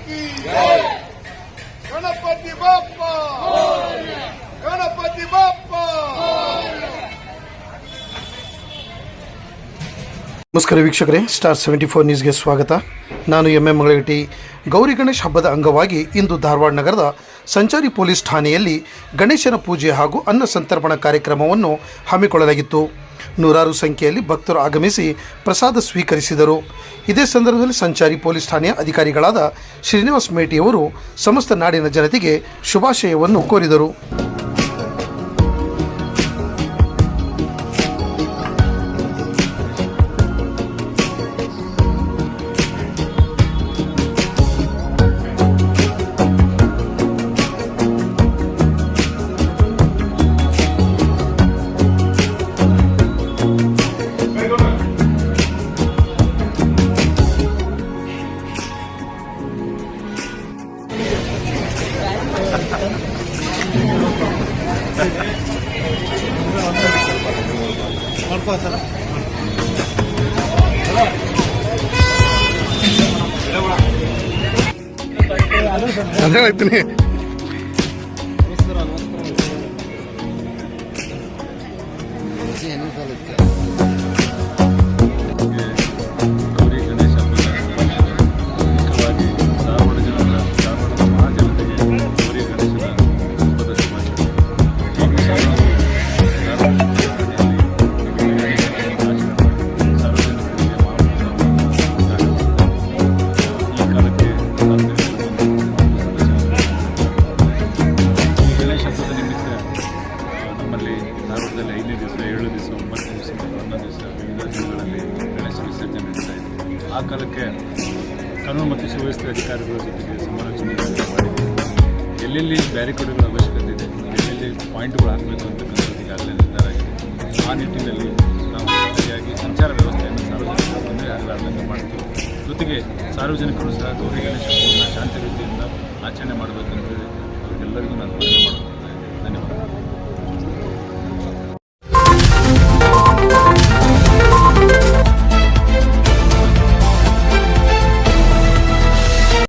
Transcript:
की गणपति बाप्पा गणपति बाप्पा। ನಮಸ್ಕಾರ ವೀಕ್ಷಕರೇ, ಸ್ಟಾರ್ 74 ನ್ಯೂಸ್ಗೆ ಸ್ವಾಗತ. ನಾನು ಎಂ ಮಂಗಳಗಟ್ಟಿ. ಗೌರಿ ಗಣೇಶ್ ಹಬ್ಬದ ಅಂಗವಾಗಿ ಇಂದು ಧಾರವಾಡ ನಗರದ ಸಂಚಾರಿ ಪೊಲೀಸ್ ಠಾಣೆಯಲ್ಲಿ ಗಣೇಶನ ಪೂಜೆ ಹಾಗೂ ಅನ್ನ ಸಂತರ್ಪಣಾ ಕಾರ್ಯಕ್ರಮವನ್ನು ಹಮ್ಮಿಕೊಳ್ಳಲಾಗಿತ್ತು. ನೂರಾರು ಸಂಖ್ಯೆಯಲ್ಲಿ ಭಕ್ತರು ಆಗಮಿಸಿ ಪ್ರಸಾದ ಸ್ವೀಕರಿಸಿದರು. ಇದೇ ಸಂದರ್ಭದಲ್ಲಿ ಸಂಚಾರಿ ಪೊಲೀಸ್ ಠಾಣೆಯ ಅಧಿಕಾರಿಗಳಾದ ಶ್ರೀನಿವಾಸ್ ಮೇಟಿಯವರು ಸಮಸ್ತ ನಾಡಿನ ಜನತೆಗೆ ಶುಭಾಶಯವನ್ನು ಕೋರಿದರು. ಅದೇ ಹೇಳ್ತೀನಿ. ನಮ್ಮಲ್ಲಿ ಧಾರವಾಡದಲ್ಲಿ 5ನೇ ದಿವಸ, 7 ದಿವಸ, 9 ದಿವಸ, 11 ದಿವಸ ವಿವಿಧ ದಿನಗಳಲ್ಲಿ ಗಣೇಶ ವಿಸರ್ಜನೆ ನಡೀತಾ ಇದೆ. ಆ ಕಾಲಕ್ಕೆ ಕಾನೂನು ಮತ್ತು ಸುವ್ಯವಸ್ಥೆ ಅಧಿಕಾರಿಗಳ ಜೊತೆಗೆ ಸಮಾಲೋಚನೆ ಮಾಡಿದ್ದೀವಿ. ಎಲ್ಲೆಲ್ಲಿ ಬ್ಯಾರಿಕೇಡ್ಗಳ ಅವಶ್ಯಕತೆ ಇದೆ, ಎಲ್ಲೆಲ್ಲಿ ಪಾಯಿಂಟ್ಗಳು ಹಾಕಬೇಕು ಅಂತಕ್ಕಂಥದ್ದು ಈಗಾಗಲೇ ನಿರ್ಧಾರ ಆಗಿದೆ. ಆ ನಿಟ್ಟಿನಲ್ಲಿ ನಾವು ಸರಿಯಾಗಿ ಸಂಚಾರ ವ್ಯವಸ್ಥೆಯನ್ನು ಸಾರ್ವಜನಿಕರು ತೊಂದರೆ ಆಗಲಾರ್ದಂತೆ ಮಾಡ್ತೀವಿ. ಜೊತೆಗೆ ಸಾರ್ವಜನಿಕರು ಸಹ ಗೌರಿ ಗಣೇಶ ಹಬ್ಬವನ್ನು ಶಾಂತಿ ರೀತಿಯಿಂದ ಆಚರಣೆ ಮಾಡಬೇಕಂತೇಳಿ ಅವರಿಗೆಲ್ಲರಿಗೂ ನಾನು